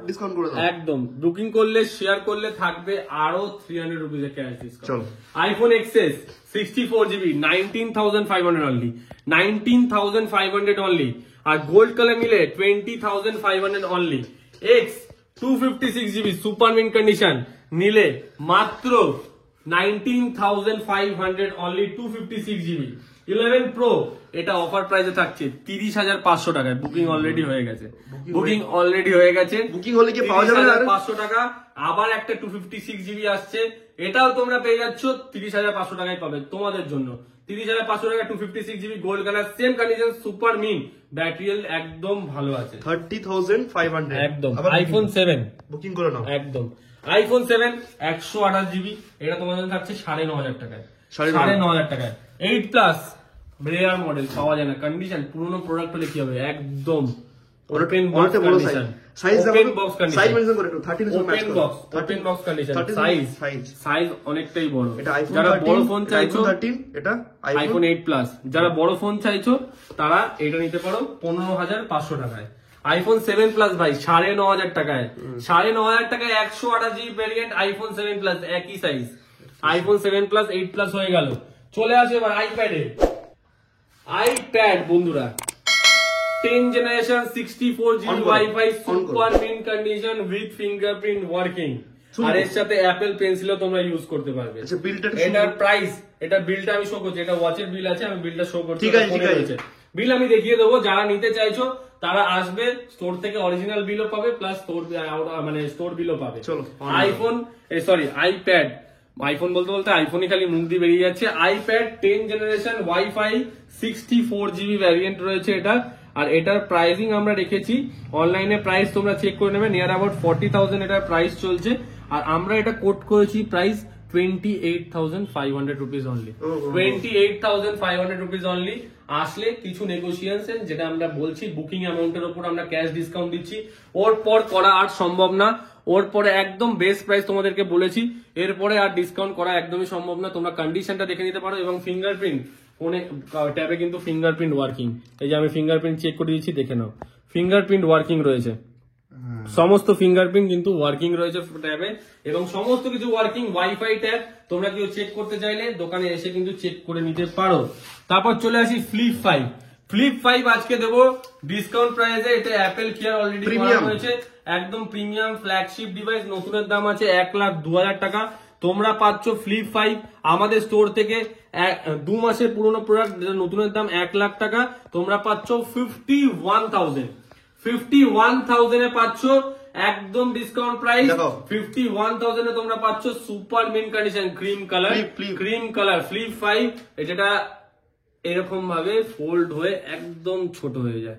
ডিসকাউন্ট করে দাও,
একদম বুকিং করলে শেয়ার করলে থাকবে আরো 300 রুপিস এর ক্যাশ ডিসকাউন্ট।
চলো
iPhone XS 64 GB 19,500 only, 19,500 only. আর গোল্ড কালার মিলে 20,500 only. X 256 GB super mint condition নিলে মাত্র 19,500 অনলি, 256 জিবি। 11 প্রো এটা অফার প্রাইসে থাকছে 30,500 টাকায়। বুকিং অলরেডি হয়ে গেছে, বুকিং অলরেডি হয়ে গেছে।
বুকিং হলে কি পাওয়া যাবে না
500 টাকা। আবার একটা 256 জিবি আসছে, এটাও তোমরা পেয়ে যাচ্ছ 30,500 টাকায় পাবে তোমাদের জন্য। 30,500 টাকা 256 GB gold colour, same condition, super mint, battery health একদম ভালো আছে।
30,500
একদম। আইফোন 7
বুকিং করে নাও,
একদম। আইফোন 7 128 জিবি, এটা তোমাদের জন্য থাকছে 9,500 টাকায়, 9,500 টাকায়। 8 প্লাস রেয়ার মডেল পাওয়া যায় না, কন্ডিশন পুরনো প্রোডাক্ট হলে কি হবে, একদম open box condition, open box condition,
size mention করে একটু 13
ওপেন বক্স কন্ডিশন, সাইজ অনেকটাই বড়।
এটা আইফোন
যারা বড় ফোন চাইছো,
13 এটা
আইফোন 8 প্লাস, যারা বড় ফোন চাইছো তারা এটা নিতে পারো 15,500 টাকায়। আইফোন 7 প্লাস ভাই 9,500 টাকায়, 9,500 টাকায় 128 জিবি ভ্যারিয়েন্ট আইফোন 7 প্লাস, একই সাইজ। আইফোন 7 প্লাস 8 প্লাস হয়ে গেল। চলে আসে এবার আইপ্যাডে। আইপ্যাড বন্ধুরা 10 generation 64 GB WiFi super mint condition with fingerprint working, আর এর সাথে অ্যাপল পেন্সিলও তোমরা ইউজ করতে পারবে।
আচ্ছা বিলটা
এটার প্রাইস, এটা বিলটা আমি শো করছি, এটা ওয়াচের বিল আছে, আমি বিলটা শো করছি। ঠিক আছে, বিল আমি দেখিয়ে দেবো। যারা নিতে চাইছো তারা আসবে, স্টোর থেকে অরিজিনাল বিলও পাবে, প্লাস স্টোর বিলও পাবে। আইফোন সরি আইপ্যাড, আইফোন বলতে বলতে আইফোনই খালি মুখ দিয়ে বেরিয়ে যাচ্ছে। IPad 10 generation wifi 64 GB variant রয়েছে এটা। আর এটার প্রাইসিং আমরা রেখেছি অনলাইনে, প্রাইস তোমরা চেক করে নেবে, নিয়ার অ্যাবাউট 40,000 এটার প্রাইস চলছে। আর আমরা এটা কোট করেছি price 28,500 rupees only, 28,500 rupees only. আসলে কিছু নেগোসিয়েশন, যেটা আমরা বলছি বুকিং অ্যামাউন্টের উপর আমরা ক্যাশ ডিসকাউন্ট দিচ্ছি, ওর পর করা আর সম্ভব না। ওর পরে একদম বেস্ট প্রাইস তোমাদেরকে বলেছি, এরপরে আর ডিসকাউন্ট করা একদমই সম্ভব না। তোমরা কন্ডিশনটা দেখে নিতে পারো। এবং ফিঙ্গারপ্রিন্ট ফোনে ট্যাবে কিন্তু ফিঙ্গারপ্রিন্ট ওয়ার্কিং, এই যে আমি ফিঙ্গারপ্রিন্ট চেক করে দিচ্ছি, দেখে নাও ফিঙ্গারপ্রিন্ট ওয়ার্কিং রয়েছে, সমস্ত ফিঙ্গারপ্রিন্ট কিন্তু ওয়ার্কিং রয়েছে ট্যাবে, এবং সমস্ত কিছু ওয়ার্কিং। ওয়াইফাই ট্যাব তোমরা কেউ চেক করতে চাইলে দোকানে এসে কিন্তু চেক করে নিতে পারো। তারপর চলে আসি ফ্লিপ 5। ফ্লিপ 5 আজকে দেবো ডিসকাউন্ট প্রাইসে। এটা অ্যাপেল কেয়ার অলরেডি করা হয়েছে, একদম প্রিমিয়াম ফ্ল্যাগশিপ ডিভাইস। নতুনের দাম আছে 1,02,000 টাকা, তোমরা পাচ্ছ ফ্লিপ 5 আমাদের স্টোর থেকে 2 মাসের পুরনো প্রোডাক্ট, যেটা নতুনের দাম 1 লাখ টাকা, তোমরা পাচ্ছ 51,000 এ পাচ্ছ একদম ডিসকাউন্ট প্রাইস। 51,000 এ তোমরা পাচ্ছ super mint condition cream colour flip 5, যেটা এরকম ভাবে ফোল্ড হয়ে একদম ছোট হয়ে যায়,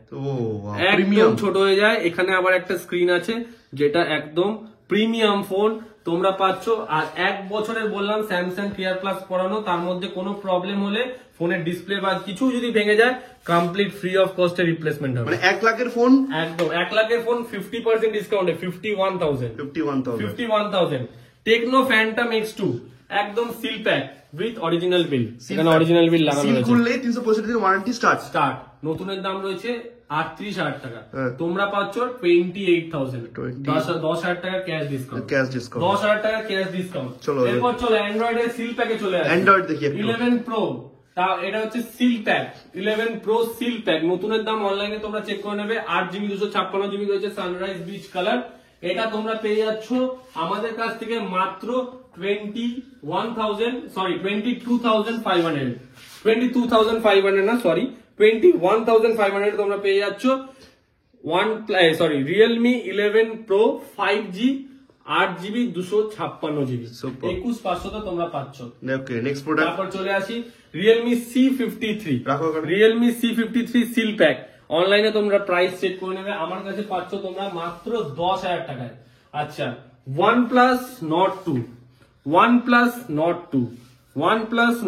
একদম ছোট হয়ে যায়। এখানে আবার একটা স্ক্রিন আছে যেটা একদম প্রিমিয়াম ফোন তোমরা পাচ্ছ। আর 1 বছরের বললাম স্যামসাং কেয়ার প্লাস পড়ানো, তার মধ্যে কোনো প্রবলেম হলে ফোনের ডিসপ্লে বা কিছু যদি ভেঙে যায় কমপ্লিট ফ্রি অফ কস্টে রিপ্লেসমেন্ট হবে।
মানে 1 লাখের ফোন,
একদম 1 লাখের ফোন 50% ডিসকাউন্টে 51,000। টেকনো ফ্যান্টম X2 একদম seal pack with original bill, এখানে অরিজিনাল বিল লাগানো
সিল
রয়েছে।
খুললে 365 দিনের ওয়ারেন্টি স্টার্ট।
নতুনের দাম রয়েছে 38,000 টাকা, তোমরা পাচ্ছ 28,000, 10,000 টাকা ক্যাশ ডিসকাউন্ট, 10,000 টাকা ক্যাশ ডিসকাউন্ট। এরপর চলো অ্যান্ড্রয়েড এর সিল প্যাকে চলে আসি।
অ্যান্ড্রয়েড দেখি
11 প্রো, এটা হচ্ছে seal pack 11 pro seal pack. নতুনের দাম অনলাইনে তোমরা চেক করে নেবে। 8GB 256GB রয়েছে সানরাইজ বিচ কালার। এটা তোমরা পেয়ে যাচ্ছ আমাদের কাছ থেকে মাত্র 21,500 তোমরা পেয়ে যাচ্ছ Realme 11 Pro 5G 8GB 256GB 21,500 তোমরা পাচ্ছ। তারপর চলে আসি Realme C53, Realme C53 seal pack. অনলাইনে তোমরা প্রাইস চেক করে নেবে, আমার কাছে পাচ্ছ তোমরা মাত্র 10,000 টাকায়। আচ্ছা, OnePlus Nord 2, OnePlus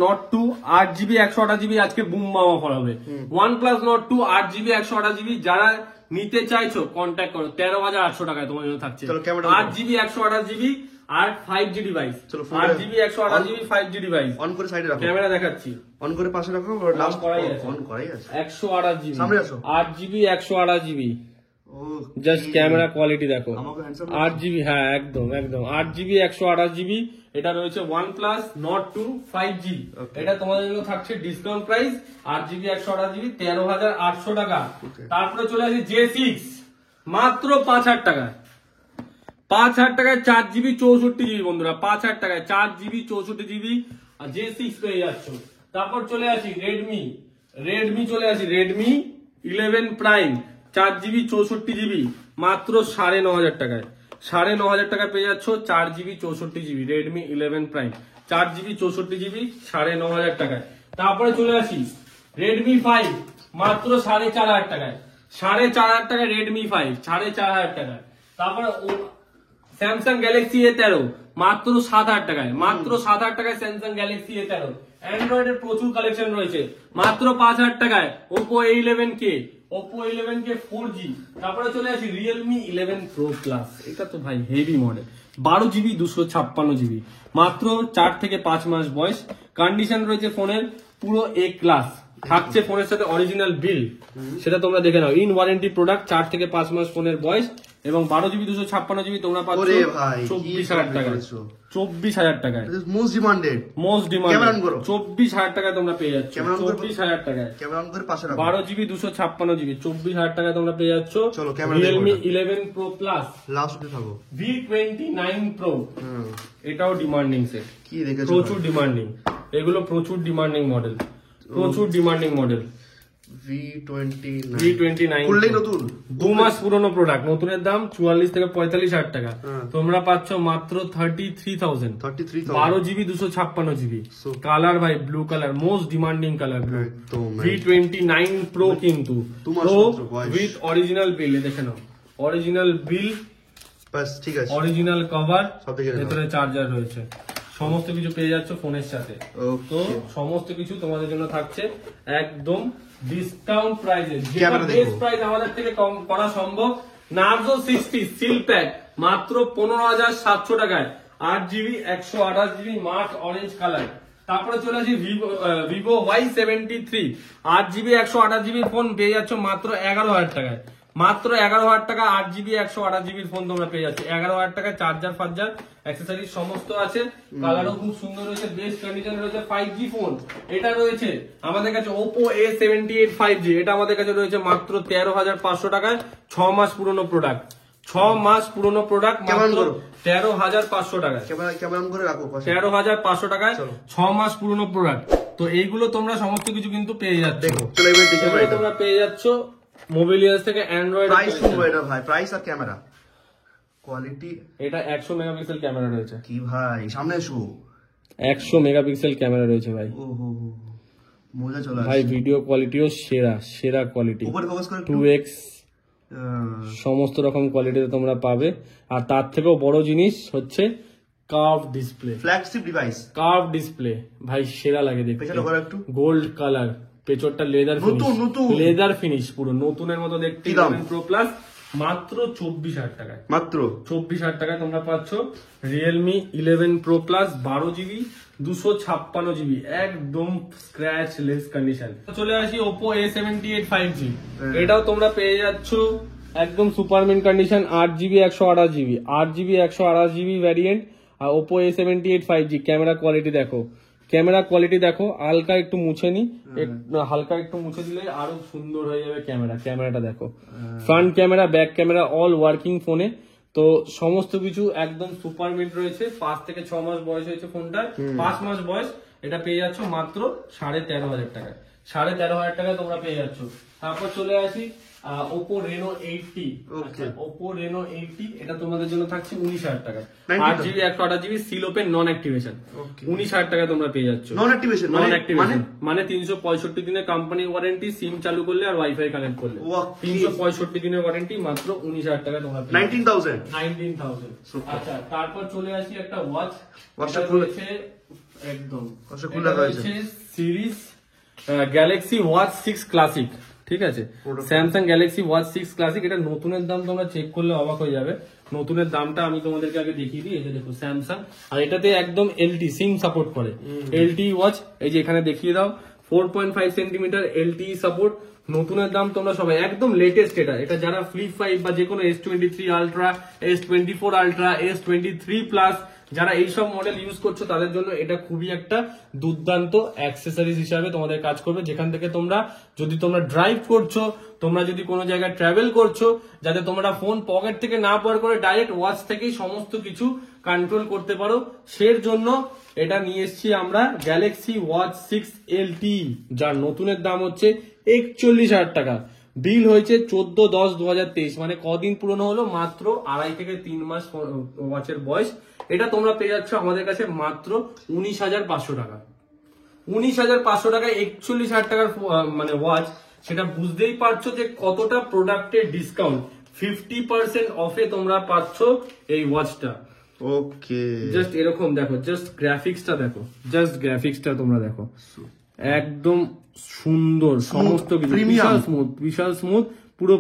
Nord 2 8GB 128GB আজকে বুম মামা অফার হবে। OnePlus Nord 2 8GB 128GB যারা নিতে চাইছো কন্ট্যাক্ট করো, 13,800 টাকায় তোমার জন্য থাকছে 8GB 128GB R 5G device. 8GB 128GB 5G device
on করে সাইডে রাখো,
ক্যামেরা দেখাচ্ছি,
অন করে পাশে রাখো, লাস্ট অন করাই আছে।
128GB
সামনে আসো,
8GB 128GB just camera quality দেখো। 8GB, হ্যাঁ একদম 8GB 128GB এটা রয়েছে OnePlus Nord 2 5G। এটা তোমাদের জন্য থাকছে ডিসকাউন্ট প্রাইস 8GB 128GB 13,800 টাকা। তারপরে চলে আসি J6 মাত্র 5,000 টাকায়, 5,000 টাকায় 4GB 64GB বন্ধুরা, 5,000 টাকায় 4GB 64GB আর J6 পেয়ে যাচ্ছ। তারপর চলে আসি Redmi চলে আসি Redmi 11 Prime 4GB 64GB মাত্র 9,500 টাকায়, 9,500 টাকায় পেয়ে যাচ্ছ 4GB 64GB Redmi 11 Prime 4GB 64GB 9,500 টাকায়। তারপরে চলে আসি Redmi 5 মাত্র 4,500 টাকায়, 4,500 টাকায় Redmi 5 4,500 টাকায়। তারপরে Samsung Galaxy A13 মাত্র 7,000 টাকায়, মাত্র 7,000 টাকায় Samsung Galaxy A13। অ্যান্ড্রয়েড এর প্রচুর কালেকশন রয়েছে মাত্র 5,000 টাকায় Oppo A11K, Oppo A11K 4G। তারপরে চলে আসি Realme 11 Pro Plus, এটা তো ভাই হেভি মডেল 12GB 256GB মাত্র 4 থেকে 5 মাস বয়স। কন্ডিশন রয়েছে ফোনের পুরো A ক্লাস, থাকছে ফোনের সাথে অরিজিনাল বিল, সেটা তোমরা দেখে নাও। ইন ওয়ারেন্টি প্রোডাক্ট, 4 থেকে 5 মাস ফোনের বয়স এবং 12GB 256GB তোমরা পাচ্ছ 24,000 টাকায়, 24,000 টাকায়
মোস্ট ডিমান্ডেড
24,000 টাকায় তোমরা পেয়ে যাচ্ছ, 24,000 টাকায় 12GB 256GB 24,000 টাকায় তোমরা পেয়ে যাচ্ছ Realme 11 Pro Plus V29 Pro। এটাও ডিমান্ডিং সেট, প্রচুর ডিমান্ডিং, এগুলো প্রচুর ডিমান্ডিং মডেল, V29
নতুন
2 মাস পুরনো প্রোডাক্ট, নতুনের দাম 44 থেকে 45,000 টাকা, তোমরা পাচ্ছ মাত্র 33,000। 12GB 256GB কালার ভাই blue colour, most demanding colour V29 Pro, কিন্তু Pro উইথ অরিজিনাল বিল, দেখে নাও অরিজিনাল বিল,
ঠিক আছে,
অরিজিনাল কভার, ভেতরে চার্জার রয়েছে, সমস্ত কিছু পেয়ে যাচ্ছ ফোনের সাথে। তো সমস্ত কিছু তোমাদের জন্য থাকছে একদম ডিসকাউন্ট প্রাইসে, যেটা বেস্ট প্রাইস আমাদের থেকে কম করা সম্ভব। Narzo 60 সিল প্যাক মাত্র 15,700 টাকায় 8GB 128GB March orange colour. তারপরে চলে আসি Vivo Y73 8GB 128GB phone পেয়ে যাচ্ছ মাত্র 11,000 টাকায়, মাত্র 11,000 টাকা 8GB 128GB ফোন তোমরা পেয়ে যাচ্ছ 11,000 টাকা। চার্জার ফার্জার অ্যাক্সেসরিজ সমস্ত আছে, কালারও খুব সুন্দর রয়েছে, বেস্ট কন্ডিশনে রয়েছে। 5G ফোন এটা রয়েছে আমাদের কাছে Oppo A78 5G, এটা আমাদের কাছে রয়েছে মাত্র 13,500 টাকায়, 6 মাস পুরনো প্রোডাক্ট, 6 মাস পুরনো প্রোডাক্ট
কেমন
মাত্র
করো?
13,500 টাকায়।
কেমন করে রাখো?
13,500 টাকায় 6 মাস পুরনো প্রোডাক্ট। তো এইগুলো তোমরা সমস্ত কিছু কিন্তু পেয়ে যাচ্ছ।
দেখো চলো এবার দেখে
এগুলো তোমরা পেয়ে যাচ্ছ মোবিলিয়াস থেকে অ্যান্ড্রয়েড।
প্রাইস শুনবো এটা ভাই, প্রাইস আর ক্যামেরা কোয়ালিটি।
এটা 100 মেগাপিক্সেল ক্যামেরা রয়েছে।
কি ভাই সামনে এসো।
100 মেগাপিক্সেল ক্যামেরা রয়েছে ভাই।
ও হো হো মজা চলে
ভাই
আসছে।
ভিডিও কোয়ালিটিও সেরা কোয়ালিটি।
উপরে ফোকাস করে
2x সমস্ত রকম কোয়ালিটিতে তোমরা পাবে। আর তার থেকেও বড় জিনিস হচ্ছে curve display.
Flagship device,
curve display ভাই সেরা লাগে দেখতে।
পেছনে করো একটু।
গোল্ড কালার, পেছনটা লেদার
নতুন।
লেদার ফিনিশ, পুরো নতুনের মতো দেখতে।
কি দাম?
11 Pro Plus মাত্র 24,000 টাকায়।
মাত্র
24,000 টাকায় তোমরা পাচ্ছ Realme 11 Pro Plus 12GB 256GB একদম স্ক্র্যাচ লেস কন্ডিশন। চলে আসি Oppo A78 5G। এটাও তোমরা পেয়ে যাচ্ছ একদম super mint condition, 8GB 128GB 8GB 128GB variant. আর Oppo A78 5G camera quality দেখো, ক্যামেরা কোয়ালিটি দেখো। হালকা একটু মুছে নি, হালকা একটু মুছে দিলে আরো সুন্দর হয়ে যাবে ক্যামেরা। ক্যামেরাটা দেখো, front camera, back camera all working ফোনে। তো সমস্ত কিছু একদম সুপার মিড রয়েছে। 5 থেকে 6 মাস বয়স হয়েছে ফোনটার, 5 মাস বয়স। এটা পেয়ে যাচ্ছ মাত্র 13,500 টাকায়। 13,500 টাকায় তোমরা পেয়ে যাচ্ছ। তারপর চলে আসি Oppo Reno 80। Oppo Reno 80 এটা তোমাদের জন্য থাকছে 19,000 টাকা। 8GB 128GB সিল ওপেন নন অ্যাক্টিভেশন। 19,000 টাকায় তোমরা পেয়ে যাচ্ছ।
নন অ্যাক্টিভেশন
মানে 365 দিনের কোম্পানি ওয়ারেন্টি, সিম চালু করলে আর ওয়াইফাই কানেক্ট করলে। 365 দিনের ওয়ারেন্টি, মাত্র 19,000 টাকা তোমরা পেয়ে 19,000। আচ্ছা তারপর চলে আসি একটা ওয়াচ।
ওয়াচটা
রয়েছে একদম
খুলে রয়েছে
সিরিজ গ্যালাক্সি ওয়াচ 6 ক্লাসিক। ঠিক আছে, স্যামসাং গ্যালাক্সি ওয়াচ 6 ক্লাসিক। এটা নতুনের দাম তোমরা চেক করলে অবাক হয়ে যাবে। নতুনের দামটা আমি তোমাদেরকে আগে দেখিয়ে দিই। এই যে দেখো স্যামসাং, আর এটাতে একদম এলটি সিম সাপোর্ট করে। এলটি ওয়াচ এই যে এখানে দেখিয়ে দাও, 4.5 সেন্টিমিটার এলটি সাপোর্ট। নতুনের দাম তোমরা সবাই একদম লেটেস্ট। এটা যারা ফ্লিপ 5 বা যে কোনো S23 ultra, S24 ultra, S23 plus যারা এইসব মডেল ইউজ করছো তাদের জন্য এটা খুবই একটা দুর্দান্ত অ্যাক্সেসরিজ হিসাবে তোমাদের কাজ করবে। যেখান থেকে তোমরা যদি তোমরা ড্রাইভ করছো, তোমরা যদি কোনো জায়গায় ট্রাভেল করছো, যাতে তোমরা ফোন পকেট থেকে না বার করে ডাইরেক্ট ওয়াচ থেকেই সমস্ত কিছু কন্ট্রোল করতে পারো। সের জন্য এটা নিয়ে এসেছি আমরা গ্যালাক্সি ওয়াচ 6 LTE, যার নতুনের দাম হচ্ছে 41,000 টাকা। বিল হয়েছে 14/10/2023, মানে কদিন পুরনো হলো, মাত্র 2.5 থেকে 3 মাস ওয়াচের বয়স। এটা তোমরা পেয়ে যাচ্ছ আমাদের কাছে মাত্র 19,500 টাকা। 19,500 টাকায় 41,000 টাকার মানে ওয়াচ। সেটা বুঝতেই পারছো যে কতটা প্রোডাক্টের ডিসকাউন্ট। 50% অফে তোমরা পাচ্ছ এই ওয়াচটা।
ওকে,
জাস্ট এরকম দেখো, জাস্ট গ্রাফিক্সটা দেখো, জাস্ট গ্রাফিক্সটা তোমরা দেখো, একদম সুন্দর সমস্ত কিছু, বিশাল স্মুথ, পুরো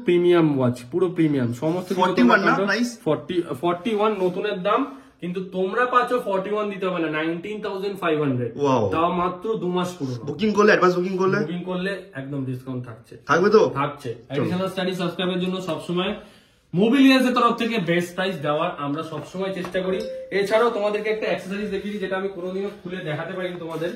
প্রিমিয়াম ওয়াচ, পুরো প্রিমিয়াম সমস্ত কিছু। 41 নতুনের দাম, কিন্তু তোমরা পাচ্ছ 41 দিতে হবে না, 19,500, তাও মাত্র 2 মাস পুরো।
বুকিং করলে, অ্যাডভান্স বুকিং করলে
একদম ডিসকাউন্ট থাকছে।
থাকছে।
অ্যাডিশনাল স্টাডি সাবস্ক্রাইবের জন্য সবসময় মোবিলিয়ান্সের তরফ থেকে বেস্ট প্রাইস দেওয়ার আমরা সবসময় চেষ্টা করি। এছাড়াও তোমাদেরকে একটা অ্যাক্সেসরিজ দেখিয়েছি যেটা আমি কোনোদিনও খুলে দেখাতে পারিনি তোমাদের।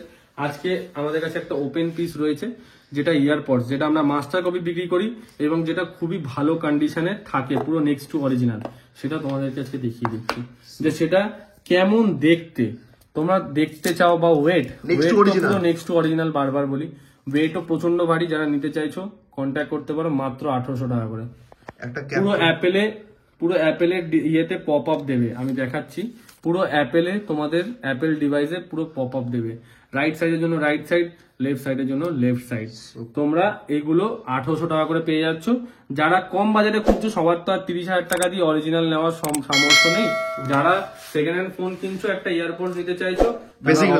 আজকে আমাদের কাছে একটা ওপেন পিস রয়েছে, যেটা ইয়ারপডস, যেটা আমরা মাস্টার কপি বিক্রি করি এবং যেটা খুবই ভালো কন্ডিশনে থাকে, পুরো নেক্সট টু অরিজিনাল। সেটা তোমাদেরকে আজকে দেখিয়ে দিচ্ছি যে সেটা কেমন দেখতে। তোমরা দেখতে চাও বা ওয়েট পুরো নেক্সট টু অরিজিনাল, বারবার বলি, ওয়েটও প্রচন্ড ভারী। যারা নিতে চাইছো কন্ট্যাক্ট করতে পারো, মাত্র 1800 টাকা করে। পুরো অ্যাপেলের ইয়েতে পপ আপ দেবে, আমি দেখাচ্ছি। পুরো অ্যাপেলে তোমাদের অ্যাপেল ডিভাইসে পুরো পপ আপ দেবে, রাইট সাইডের জন্য রাইট সাইড, লেফট সাইডের জন্য লেফট সাইড। তোমরা এগুলো 1800 টাকা করে পেয়ে যাচ্ছ। যারা কম বাজেটে খুঁজছো, সবার তো আর 30,000 টাকা দিয়ে অরিজিনাল নেওয়ার সামর্থ্য নেই। যারা সেকেন্ড হ্যান্ড ফোন কিনছো, একটা ইয়ারপড নিতে চাইছো,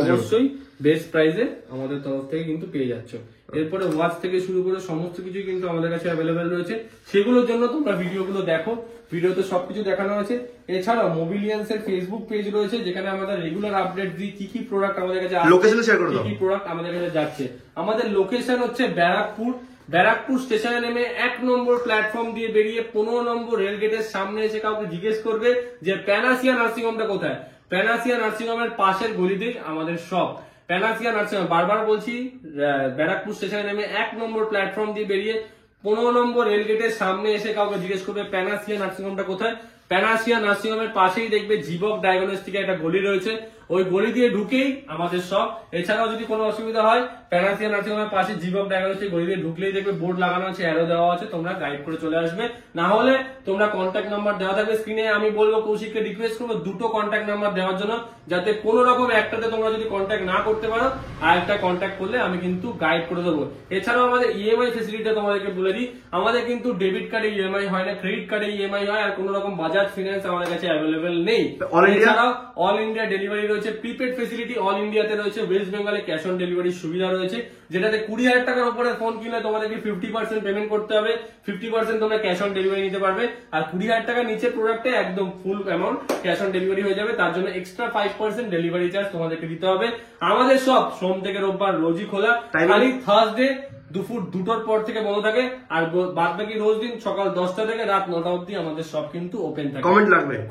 অবশ্যই বেস্ট প্রাইসে আমাদের তরফ থেকে কিন্তু পেয়ে যাচ্ছ। এরপরে ওয়াচ থেকে শুরু করে সমস্ত কিছুই কিন্তু আমাদের কাছে অ্যাভেলেবেল রয়েছে। সেগুলোর জন্য তোমরা ভিডিওগুলো দেখো, ভিডিওতে সবকিছু দেখানো হয়েছে। এছাড়াও মোবিলিয়ান্স এর ফেসবুক পেজ রয়েছে, যেখানে আমাদের রেগুলার আপডেট দিই কি কি প্রোডাক্ট আমাদের কাছে আসছে, কি প্রোডাক্ট আমাদের কাছে যাচ্ছে। আমাদের লোকেশন হচ্ছে ব্যারাকপুর স্টেশনে নেমে 1 নম্বর প্ল্যাটফর্ম দিয়ে বেরিয়ে 15 নম্বর রেল গেটের সামনে এসে কাউকে জিজ্ঞেস করবে যে প্যানাসিয়া নার্সিং হোমটা কোথায়। প্যানাসিয়া নার্সিং হোমের পাশের গলিতেই আমাদের শপ। প্যানাসিয়া নার্সিং হোম, বারবার বলছি, ব্যারাকপুর স্টেশনে নেমে 1 নম্বর প্ল্যাটফর্ম দিয়ে বেরিয়ে 15 নম্বর রেলগেটের সামনে এসে কাউকে জিজ্ঞেস করবে প্যানাসিয়া নার্সিংহোমটা কোথায়। প্যানাসিয়া নার্সিংহোমের পাশেই দেখবে জীবক ডায়াগনস্টিকের একটা গলি রয়েছে, ওই গলি দিয়ে ঢুকেই আমাদের সব। এছাড়াও যদি কোনো অসুবিধা হয় প্যানাসিয়া নার্সিংহোমের পাশে জীবক ডায়াগনস্টিক গলি দিয়ে ঢুকলেই দেখবে বোর্ড লাগানো আছে, অ্যারো দেওয়া আছে, তোমরা গাইড করে চলে আসবে। না হলে তোমরা কন্ট্যাক্ট নাম্বার দেওয়া থাকবে স্ক্রিনে। আমি বলবো কৌশিককে রিকোয়েস্ট করবো দুটো কন্ট্যাক্ট নাম্বার দেওয়ার জন্য, যাতে কোনো রকম একটাতে তোমরা যদি কন্ট্যাক্ট না করতে পারো আর একটা কন্ট্যাক্ট করলে আমি কিন্তু গাইড করে দেবো। এছাড়াও আমাদের ইএমআই ফেসিলিটি তোমাদেরকে বলে দিই, আমাদের কিন্তু ডেবিট কার্ডে ইএমআই হয় না, ক্রেডিট কার্ডে ইএমআই হয়, আর কোনো রকম বাজাজ ফিনান্স আমাদের কাছে অ্যাভেলেবেল নেই। এছাড়াও অল ইন্ডিয়া ডেলিভারি রয়েছে, প্রিপেড ফেসিলিটি অল ইন্ডিয়াতে রয়েছে, ওয়েস্ট বেঙ্গলে ক্যাশ অন ডেলিভারির সুবিধা রয়েছে, যেটাতে 20,000 টাকার উপরে ফোন কিনলে তোমাদেরকে 50% পেমেন্ট করতে হবে, 50% তোমরা ক্যাশ অন ডেলিভারি নিতে পারবে। আর 20,000 টাকা নিচে প্রোডাক্টে একদম ফুল অ্যামাউন্ট ক্যাশ অন ডেলিভারি হয়ে যাবে, তার জন্য এক্সট্রা 5% ডেলিভারি চার্জ তোমাদেরকে দিতে হবে। আমাদের সব সোম থেকে রোববার রোজই খোলা, খালি থার্সডে দুপুর 2টোর পর থেকে বন্ধ থাকে, আর বাদ বাকি রোজ দিন সকাল 10টা থেকে রাত 9টা অবধি আমাদের সব কিন্তু ওপেন থাকে।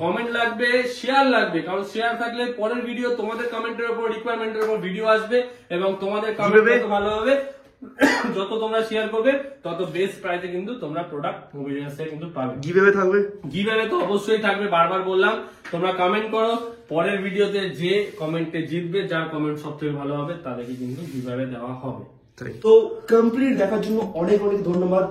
কমেন্ট লাগবে, শেয়ার লাগবে, কারণ শেয়ার থাকলে পরের ভিডিও তোমাদের কমেন্টের উপর, রিকোয়ারমেন্টের উপর ভিডিও আসবে এবং তোমাদের কমেন্ট তত ভালো হবে। যত তোমরা শেয়ার করবে তত বেস্ট প্রাইসে কিন্তু তোমরা প্রোডাক্ট মোবিলিয়াসে কিন্তু পাবে। গিভঅ্যাওয়ে তো অবশ্যই থাকবে, বারবার বললাম। তোমরা কমেন্ট করো, পরের ভিডিওতে যে কমেন্টে জিতবে, যার কমেন্ট সবথেকে ভালো হবে তাদেরকে কিন্তু গিভঅ্যাওয়ে দেওয়া হবে।
তো কমপ্লিট দেখার জন্য অনেক অনেক ধন্যবাদ।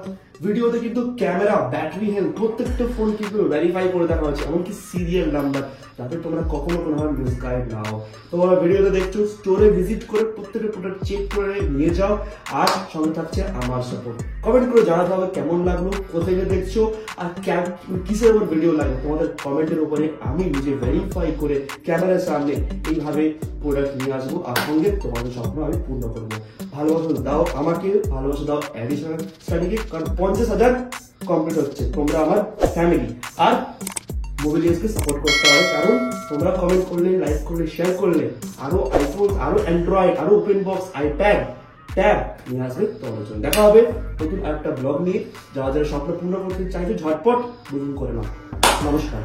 ভিডিওতে কিন্তু ক্যামেরা, ব্যাটারি হেলথ প্রত্যেকটা ফোন কিন্তু ভেরিফাই করে দেখা হচ্ছে, এমনকি সিরিয়াল নাম্বার, যাতে তোমরা কখনো কোনো মিসগাইড না হও। তোমরা ভিডিওতে দেখছো, স্টোরে ভিজিট করে প্রত্যেকটা প্রোডাক্ট চেক করে নিয়ে যাও। আর সঙ্গে থাকছে আমার সাপোর্ট। কমেন্ট করে জানাতে হবে কেমন লাগলো, কোথায় দেখছো, আর কিসের উপর ভিডিও লাগবে। তোমাদের কমেন্টের উপরে আমি নিজে ভেরিফাই করে ক্যামেরার সামনে এইভাবে প্রোডাক্ট নিয়ে আসবো, আর সঙ্গে তোমাদের স্বপ্ন আমি পূর্ণ করবো। ভালোবাসা দাও আমাকে, ভালোবাসা দাও অ্যাডিশনাল স্টাডিকে, কারণ 50,000 কমপ্লিট হচ্ছে, তোমরা আমার ফ্যামিলি। আর মোবিলিয়াসকে সাপোর্ট করতে হবে, কারণ তোমরা কমেন্ট করলে, লাইক করলে, শেয়ার করলে আরো আইফোন, আরো অ্যান্ড্রয়েড, আরো ওপেন বক্স, আইপ্যাড, ট্যাব নিয়ে আসবে তোমাদের জন্য। দেখা হবে নতুন একটা ব্লগ নিয়ে। যারা যারা স্বপ্ন পূর্ণ করতে চাইছে ঝটপট বুকিং করে নাও। নমস্কার।